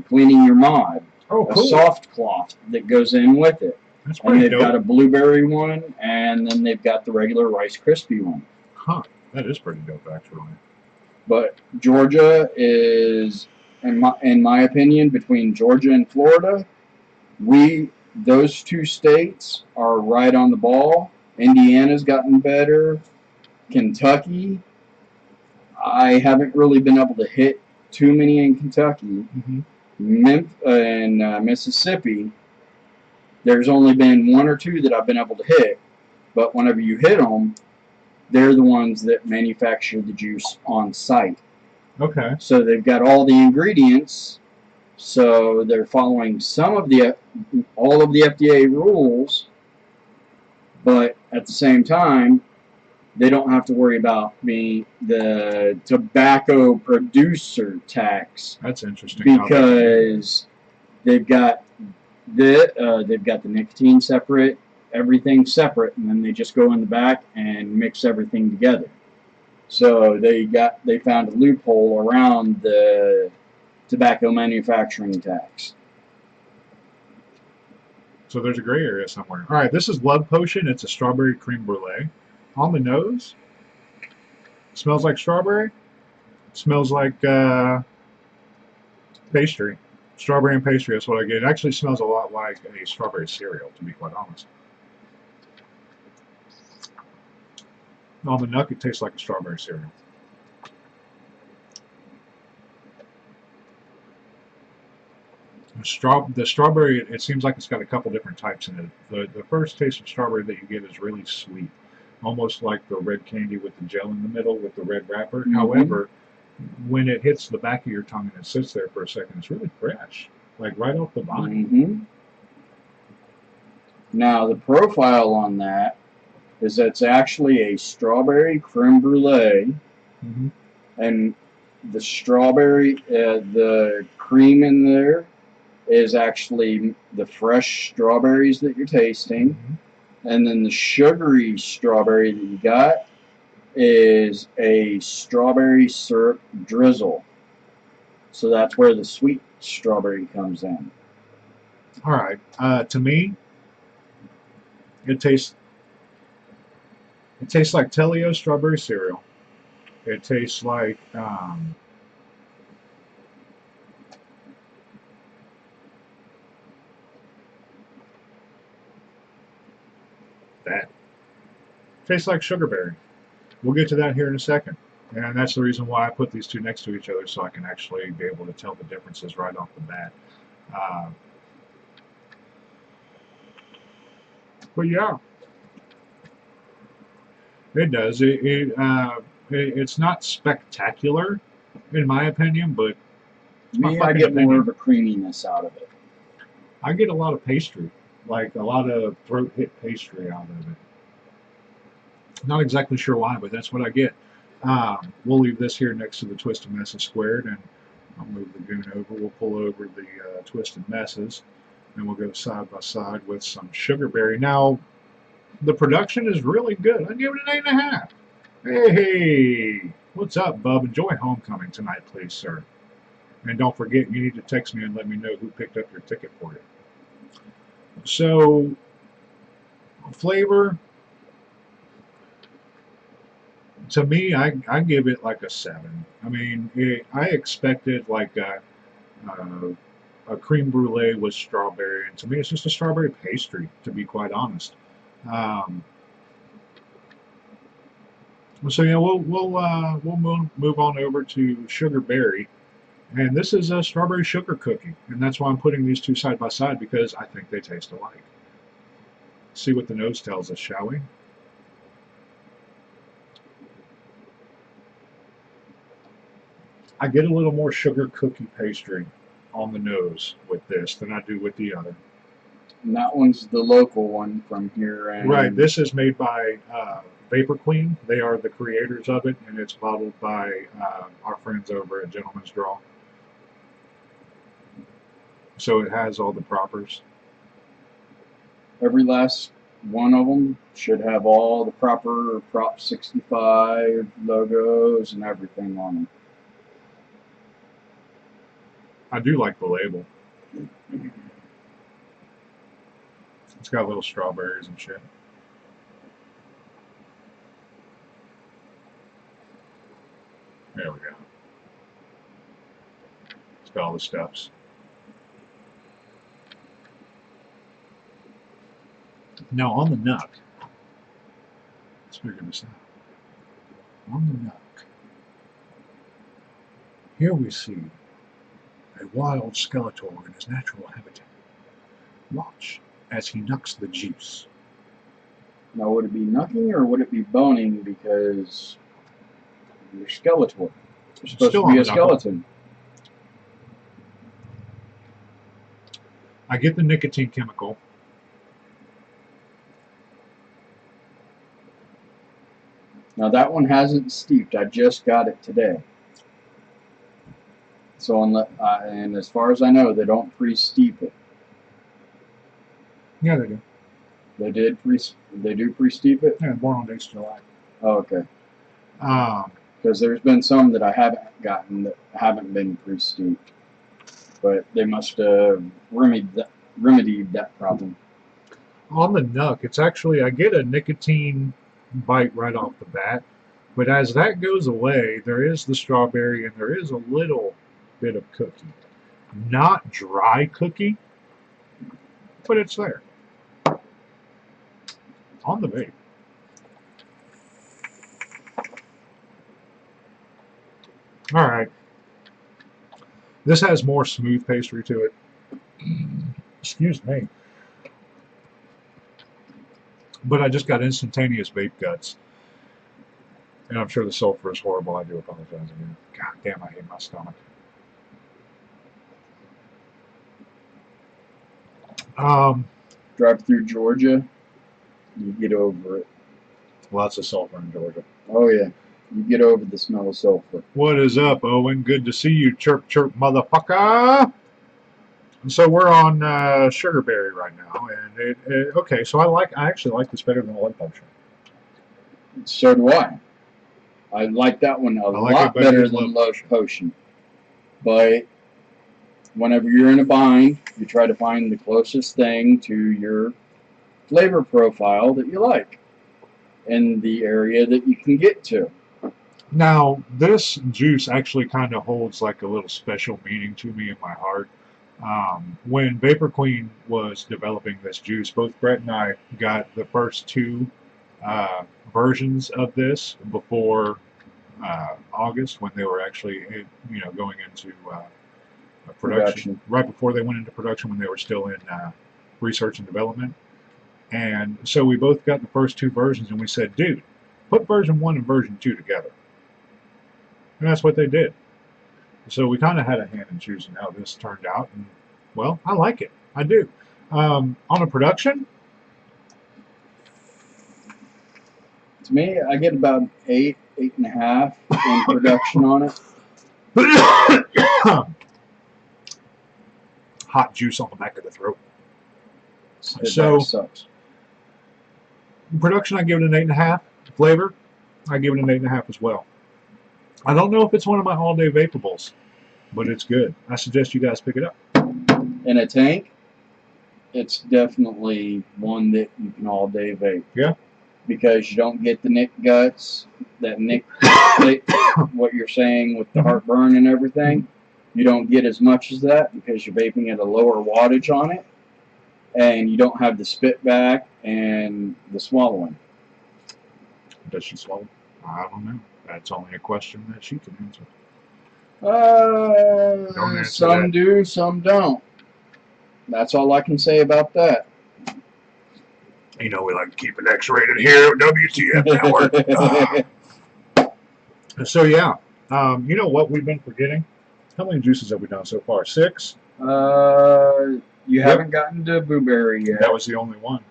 cleaning your mod a soft cloth that goes in with it. That's pretty and they've got a blueberry one, and then they've got the regular Rice Krispie one. Huh, that is pretty dope, actually. But Georgia is, in my opinion, between Georgia and Florida, those two states are right on the ball. Indiana's gotten better. Kentucky, I haven't really been able to hit too many in Kentucky. In Mississippi, there's only been 1 or 2 that I've been able to hit. But whenever you hit them, they're the ones that manufacture the juice on site. Okay. So they've got all the ingredients. So they're following all of the FDA rules, but at the same time, they don't have to worry about the tobacco producer tax. That's interesting. Because they've got They've got the nicotine separate, everything separate, and then they just go in the back and mix everything together. So they found a loophole around the tobacco manufacturing tax. So there's a gray area somewhere. All right, this is Love Potion. It's a strawberry creme brulee. On the nose, smells like strawberry. Smells like pastry. Strawberry and pastry, that's what I get. It actually smells a lot like a strawberry cereal, to be quite honest. On the nut, it tastes like a strawberry cereal. The strawberry, it seems like it's got a couple different types in it. The first taste of strawberry that you get is really sweet, almost like the red candy with the gel in the middle with the red wrapper. Mm-hmm. However, when it hits the back of your tongue and it sits there for a second, it's really fresh, like right off the vine. Mm-hmm. Now, the profile on that is it's actually a strawberry creme brulee, Mm-hmm. and the strawberry, the cream in there is actually the fresh strawberries that you're tasting, Mm-hmm. and then the sugary strawberry that you got is a strawberry syrup drizzle. So that's where the sweet strawberry comes in. All right. To me, it tastes like Telio strawberry cereal. It tastes like that. Tastes like sugarberry. We'll get to that here in a second. And that's the reason why I put these two next to each other, so I can actually be able to tell the differences right off the bat. But yeah, it does. It's not spectacular, in my opinion, but it's my Me, I fucking get opinion. more of a creaminess out of it. I get a lot of pastry, like a lot of throat hit pastry out of it. Not exactly sure why, but that's what I get. We'll leave this here next to the Twisted Messes squared, and I'll move the goon over. We'll pull over the Twisted Messes, and we'll go side by side with some sugarberry. Now, the production is really good. I give it an 8.5. Hey, what's up, bub? Enjoy homecoming tonight, please, sir. And don't forget, you need to text me and let me know who picked up your ticket for you. So, flavor, to me, I give it like a 7. I mean, I expected like a creme brulee with strawberry, and to me, it's just a strawberry pastry, to be quite honest. So yeah, we'll move on over to sugarberry, and this is a strawberry sugar cookie, and that's why I'm putting these two side by side, because I think they taste alike. See what the nose tells us, shall we? I get a little more sugar cookie pastry on the nose with this than I do with the other. And that one's the local one from here. And Right, this is made by Vapor Queen. They are the creators of it, and it's bottled by our friends over at Gentleman's Draw. So it has all the propers. Every last one of them should have all the proper Prop 65 logos and everything on them. I do like the label. It's got little strawberries and shit. There we go. It's got all the steps. Now on the nut, let's figure this out. On the nut, here we see a wild Skeletor in his natural habitat. Watch as he knucks the juice. Now, would it be knucking or would it be boning? Because you're Skeletor. You're supposed Still to be on a the knuckle. skeleton. I get the nicotine chemical. Now, that one hasn't steeped. I just got it today. So, and as far as I know, they don't pre-steep it. Yeah, they do. They do pre-steep it. Yeah, born on dates July. Oh, okay. Um, Because there's been some that I haven't gotten that haven't been pre-steeped, but they must have remedied that problem. on the Nuck, it's actually, I get a nicotine bite right off the bat, but as that goes away, there is the strawberry and there is a little bit of cookie. Not dry cookie, but it's there. On the vape. All right. This has more smooth pastry to it. Excuse me. But I just got instantaneous vape guts. And I'm sure the sulfur is horrible. I do apologize again. God damn, I hate my stomach. Drive through Georgia, you get over it. Lots of sulfur in Georgia. Oh yeah, you get over the smell of sulfur. What is up, Owen? Good to see you, chirp chirp motherfucker. And so we're on Sugarberry right now, and okay. So I actually like this better than the Lead Potion. So do I. I like that one a like lot it better better than than Love Love Potion. But whenever you're in a bind, you try to find the closest thing to your flavor profile that you like in the area that you can get to. Now, this juice actually kind of holds like a little special meaning to me in my heart. When Vapor Queen was developing this juice, both Brett and I got the first two versions of this before August, when they were actually, going into production. Right before they went into production, when they were still in research and development. And so we both got the first two versions, and we said, dude, put version 1 and version 2 together. And that's what they did. So we kind of had a hand in choosing how this turned out. And, well, I like it. I do. On a production? To me, I get about 8.5 in production on it. Hot juice on the back of the throat. So sucks. Production, I give it an 8.5. Flavor, I give it an 8.5 as well. I don't know if it's one of my all-day vapables, but it's good. I suggest you guys pick it up. In a tank, it's definitely one that you can all-day vape. Yeah. Because you don't get the nick guts, that nick, what you're saying with the heartburn and everything. You don't get as much as that because you're vaping at a lower wattage on it. And you don't have the spit back and the swallowing. Does she swallow? I don't know. That's only a question that she can answer. Don't answer some that. do, some don't. That's all I can say about that. You know, we like to keep it X-rated here at WTF Network. So, yeah. You know what we've been forgetting? How many juices have we done so far? 6? You haven't gotten to Blueberry yet. That was the only one.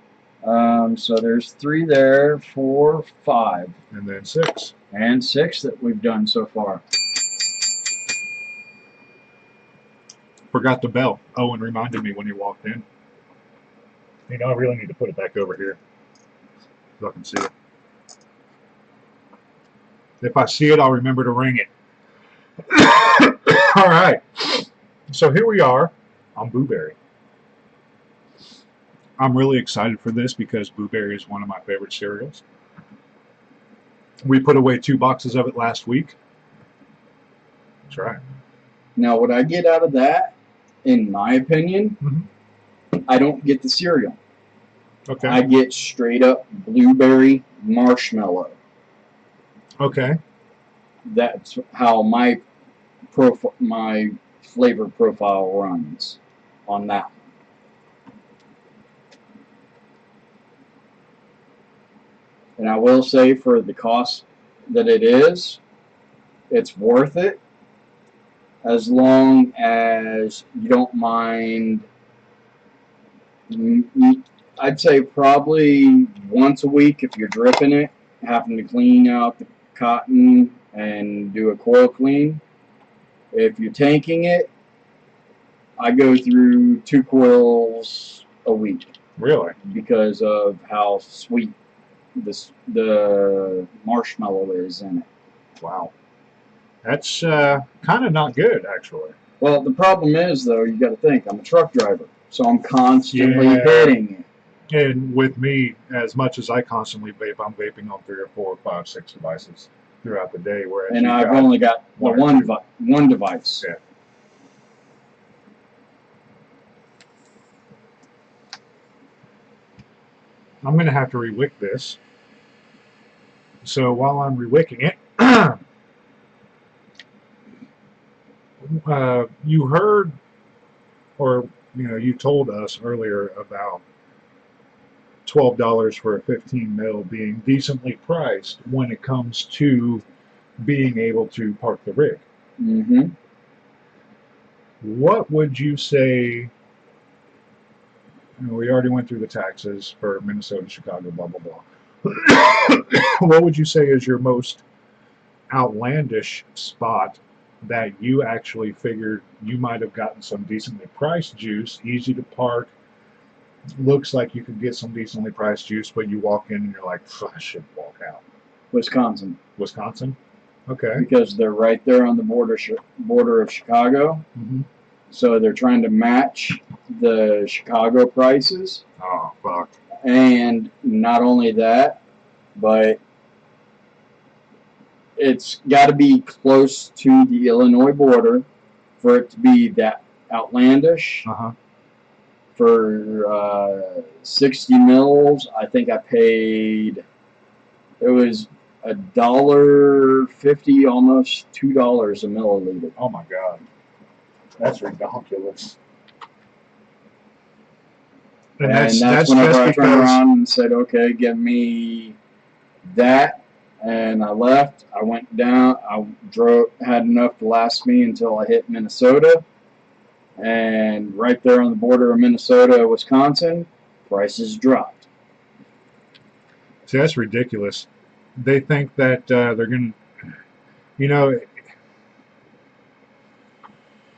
So there's 3 there, 4, 5. And then 6. And 6 that we've done so far. Forgot the bell. Owen reminded me when he walked in. You know, I really need to put it back over here so I can see it. If I see it, I'll remember to ring it. All right. So here we are on Blueberry. I'm really excited for this because Blueberry is one of my favorite cereals. We put away 2 boxes of it last week. That's right. Now, what I get out of that, in my opinion, I don't get the cereal. Okay. I get straight up blueberry marshmallow. Okay. That's how my flavor profile runs on that one. And I will say, for the cost that it is, it's worth it, as long as you don't mind. I'd say probably once a week, if you're dripping it, having to clean out the cotton and do a coil clean. If you're tanking it, I go through 2 coils a week. Really? because of how sweet the marshmallow is in it. Wow. That's kind of not good, actually. Well, the problem is, though, you got to think, I'm a truck driver, so I'm constantly Yeah. hitting it. And with me, as much as I constantly vape, I'm vaping on 3 or 4 or 5, 6 devices throughout the day. Whereas And you've I've got only got the one or two. one device. Yeah. I'm going to have to rewick this. So while I'm rewicking it, you heard, or you told us earlier about $12 for a 15 mil being decently priced when it comes to being able to park the rig. Mm-hmm. What would you say? We already went through the taxes for Minnesota, Chicago, blah blah blah. What would you say is your most outlandish spot that you actually figured you might have gotten some decently priced juice, easy to park, looks like you could get some decently priced juice, but you walk in and you're like, I should walk out. Wisconsin. Wisconsin? Okay. Because they're right there on the border of Chicago. Mm-hmm. So they're trying to match the Chicago prices. Oh, fuck. And not only that, but it's got to be close to the Illinois border for it to be that outlandish. Uh-huh. For 60 mils, I think I paid, it was $1.50, almost $2 a milliliter. Oh my God. That's ridiculous. And that's whenever just I turned because around and said, okay, give me that. And I left. I went down. I had enough to last me until I hit Minnesota. And right there on the border of Minnesota, Wisconsin, prices dropped. see, that's ridiculous. They think that they're going to,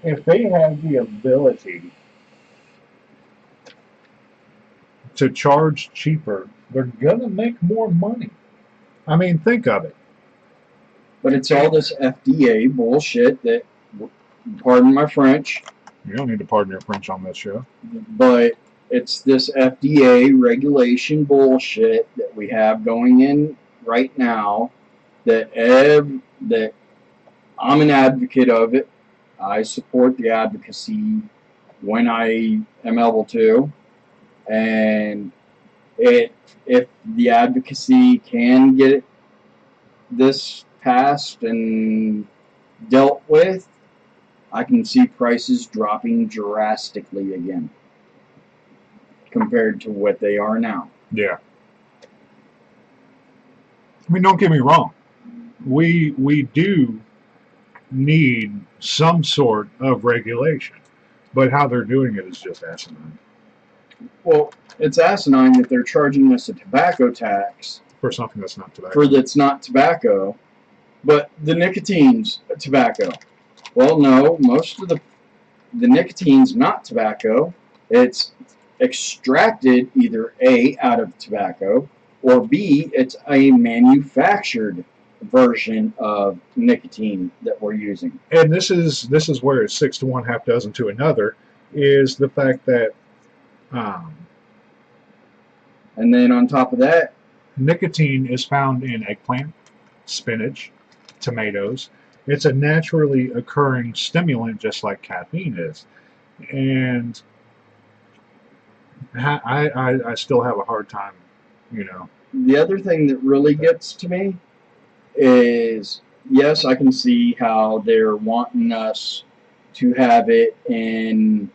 if they have the ability to charge cheaper, they're going to make more money. I mean, think of it. But it's all this FDA bullshit that, pardon my French, You don't need to pardon your French on this show. but it's this FDA regulation bullshit that we have going in right now that I'm an advocate of it. I support the advocacy when I am able to. And if the advocacy can get this passed and dealt with, I can see prices dropping drastically again compared to what they are now. Yeah. I mean, don't get me wrong. We do need some sort of regulation, but how they're doing it is just asinine. Well, it's asinine that they're charging us a tobacco tax For something that's not tobacco. for that's not tobacco, but the nicotine's tobacco. Well, no, most of the nicotine's not tobacco. It's extracted either A, out of tobacco, or B, it's a manufactured version of nicotine that we're using. And this is where it's 6 to 1, half dozen to another, is the fact that And then on top of that, nicotine is found in eggplant, spinach, tomatoes. It's a naturally occurring stimulant, just like caffeine is. And I still have a hard time, the other thing that really gets to me is, yes, I can see how they're wanting us to have it in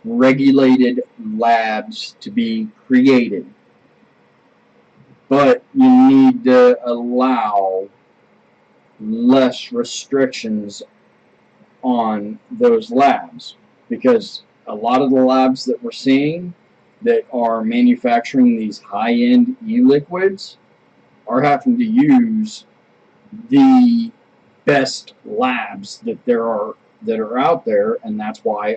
regulated labs to be created. But you need to allow less restrictions on those labs, because a lot of the labs that we're seeing that are manufacturing these high-end e-liquids are having to use the best labs that are out there, and that's why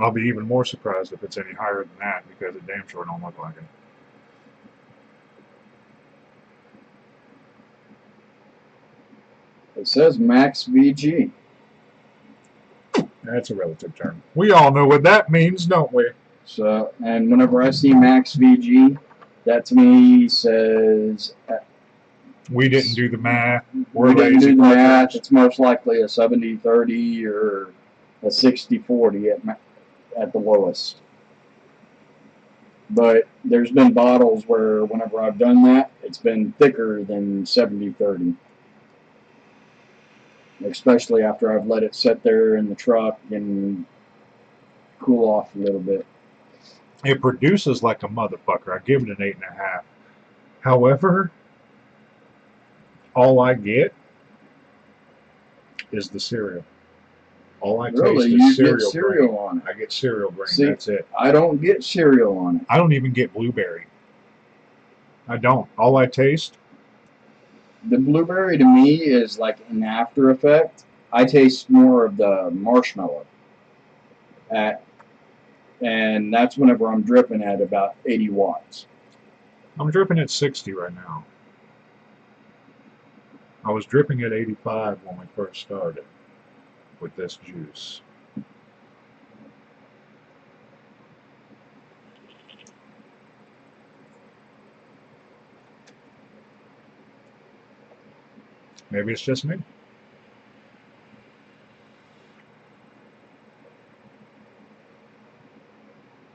I'll be even more surprised if it's any higher than that because it damn sure don't look like it. It says max VG. That's a relative term. We all know what that means, don't we? So, and whenever I see max VG, that to me says We didn't do the math. We're we didn't lazy do the math. fuckers. It's most likely a 70-30 or a 60-40 at the lowest. But there's been bottles where whenever I've done that, it's been thicker than 70-30. Especially after I've let it sit there in the truck and cool off a little bit. It produces like a motherfucker. I give it an 8.5. However, all I get is the cereal. All I Really, taste you is cereal get cereal grain. on it. I get cereal grain. See, That's it. I don't get cereal on it. I don't even get blueberry. I don't. All I taste. The blueberry to me is like an after effect. I taste more of the marshmallow. And that's whenever I'm dripping at about 80 watts. I'm dripping at 60 right now. I was dripping at 85 when we first started with this juice. Maybe it's just me.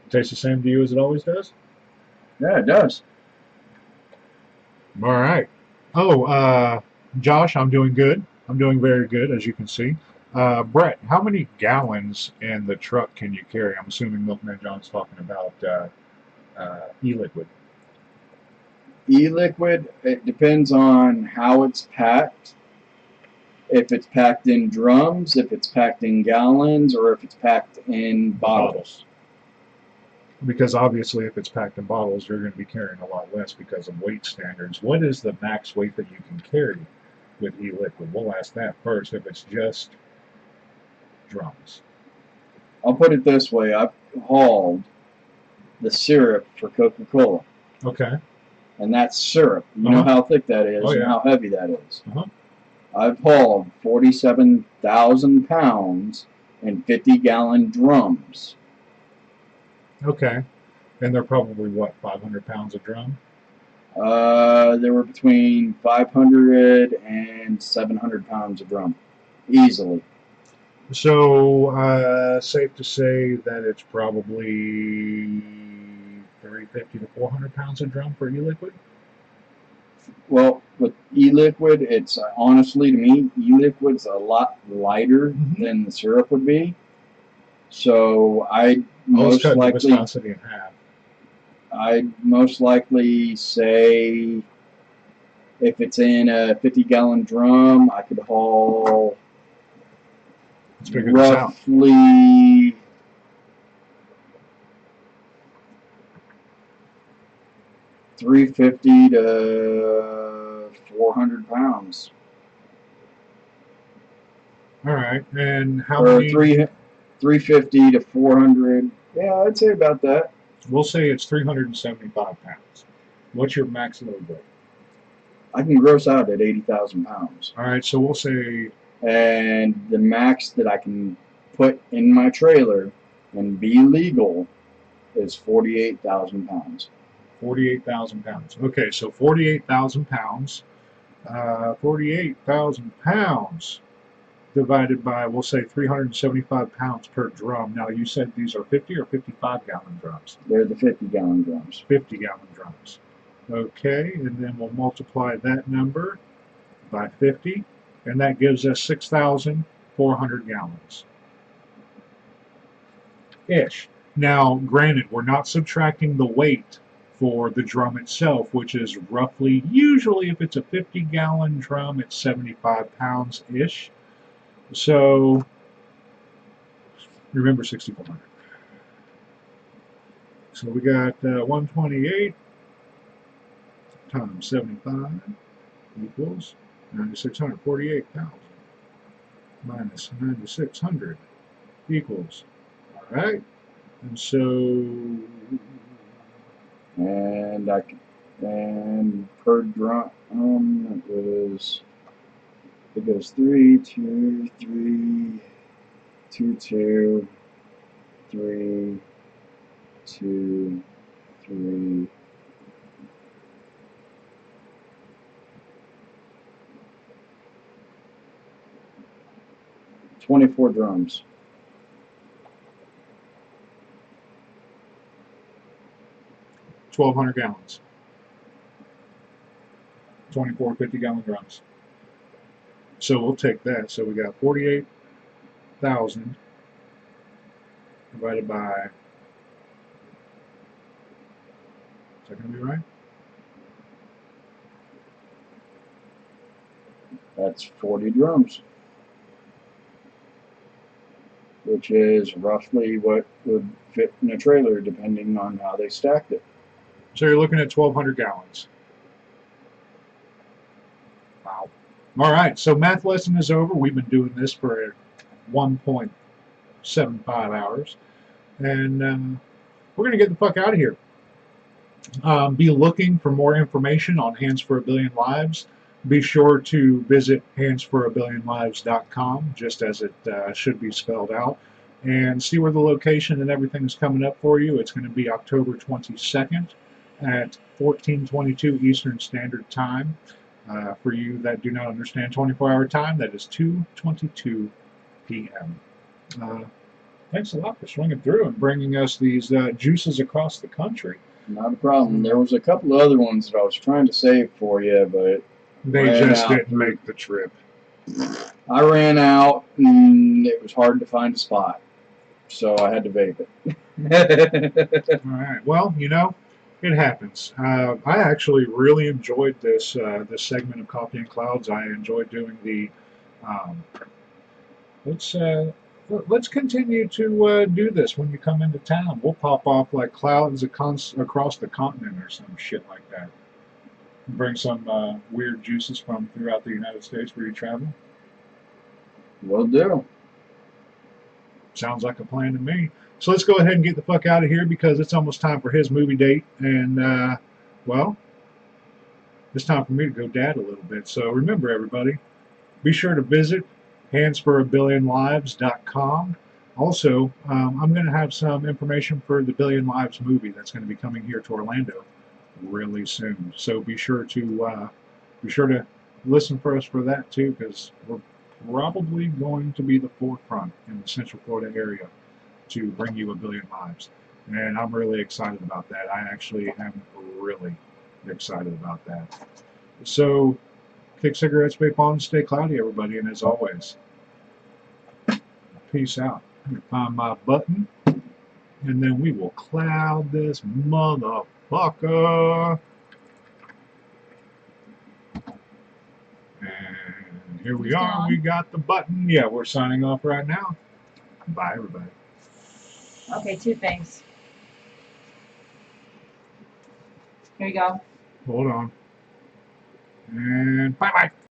Tastes the same to you as it always does? Yeah, it does. All right. Oh, Josh, I'm doing good. I'm doing very good, as you can see. Brett, how many gallons in the truck can you carry? I'm assuming Milkman John's talking about e-liquid. E-liquid, it depends on how it's packed. If it's packed in drums, if it's packed in gallons, or if it's packed in bottles. Because obviously, if it's packed in bottles, you're going to be carrying a lot less because of weight standards. What is the max weight that you can carry with e-liquid? We'll ask that first. If it's just drums. I'll put it this way. I've hauled the syrup for Coca-Cola. Okay. And that's syrup. You know how thick that is and how heavy that is. I've hauled 47,000 pounds in 50-gallon drums. Okay. And they're probably, what, 500 pounds a drum? They were between 500 and 700 pounds a drum. Easily. So, safe to say that it's probably 350 to 400 pounds a drum for e-liquid? Well, with e-liquid, it's honestly, to me, e-liquid's a lot lighter than the syrup would be. So I'd most likely say if it's in a 50-gallon drum, I could haul roughly 350 to 400 pounds. All right, and how many? 350 to 400. Yeah, I'd say about that. We'll say it's 375 pounds. What's your maximum weight? I can gross out at 80,000 pounds. All right, so we'll say. And the max that I can put in my trailer and be legal is 48,000 pounds. 48,000 pounds. Okay, so 48,000 pounds. 48,000 pounds divided by, we'll say, 375 pounds per drum. Now, you said these are 50 or 55-gallon drums? They're the 50-gallon drums. 50-gallon drums. Okay, and then we'll multiply that number by 50, and that gives us 6,400 gallons. Ish. Now, granted, we're not subtracting the weight for the drum itself, which is roughly, usually if it's a 50-gallon drum, it's 75 pounds-ish. So, remember 6,400. So we got 128 times 75 equals 9,600. 48,000 minus 9,600 equals, all right, And so, and per drum, it goes 3, 2, 3, 2, 2, 3, 2, 3. $24 drums. 1,200 gallons. 24 50-gallon drums. So we'll take that. So we got 48,000 divided by. Is that going to be right? That's 40 drums, which is roughly what would fit in a trailer depending on how they stacked it. So you're looking at 1,200 gallons. Wow. All right. So math lesson is over. We've been doing this for 1.75 hours. And we're going to get the fuck out of here. Be looking for more information on Hands for a Billion Lives. Be sure to visit handsforabillionlives.com, just as it should be spelled out, and see where the location and everything is coming up for you. It's going to be October 22nd at 14:22 Eastern Standard Time. For you that do not understand 24-hour time, that is 2:22 p.m. Thanks a lot for swinging through and bringing us these juices across the country. Not a problem. There was a couple of other ones that I was trying to save for you, but They just didn't make the trip. I ran out, and it was hard to find a spot, so I had to vape it. All right. Well, you know, it happens. I actually really enjoyed this segment of Coffee and Clouds. I enjoyed doing the. Let's continue to do this when you come into town. We'll pop off like clouds across the continent or some shit like that. Bring some weird juices from throughout the United States where you travel. Will do. Sounds like a plan to me. So let's go ahead and get the fuck out of here because it's almost time for his movie date. And, well, it's time for me to go dad a little bit. So remember, everybody, be sure to visit handsforabillionlives.com. Also, I'm going to have some information for the Billion Lives movie that's going to be coming here to Orlando really soon. So be sure to listen for us for that too, because we're probably going to be the forefront in the Central Florida area to bring you a Billion Lives, and I'm really excited about that. I actually am really excited about that. So, kick cigarettes, vape on, stay cloudy, everybody, and as always, peace out. Find my button, and then we will cloud this motherfucker. And here we are. We got the button. Yeah, we're signing off right now. Bye, everybody. Okay, two things. Here you go. Hold on. And bye-bye.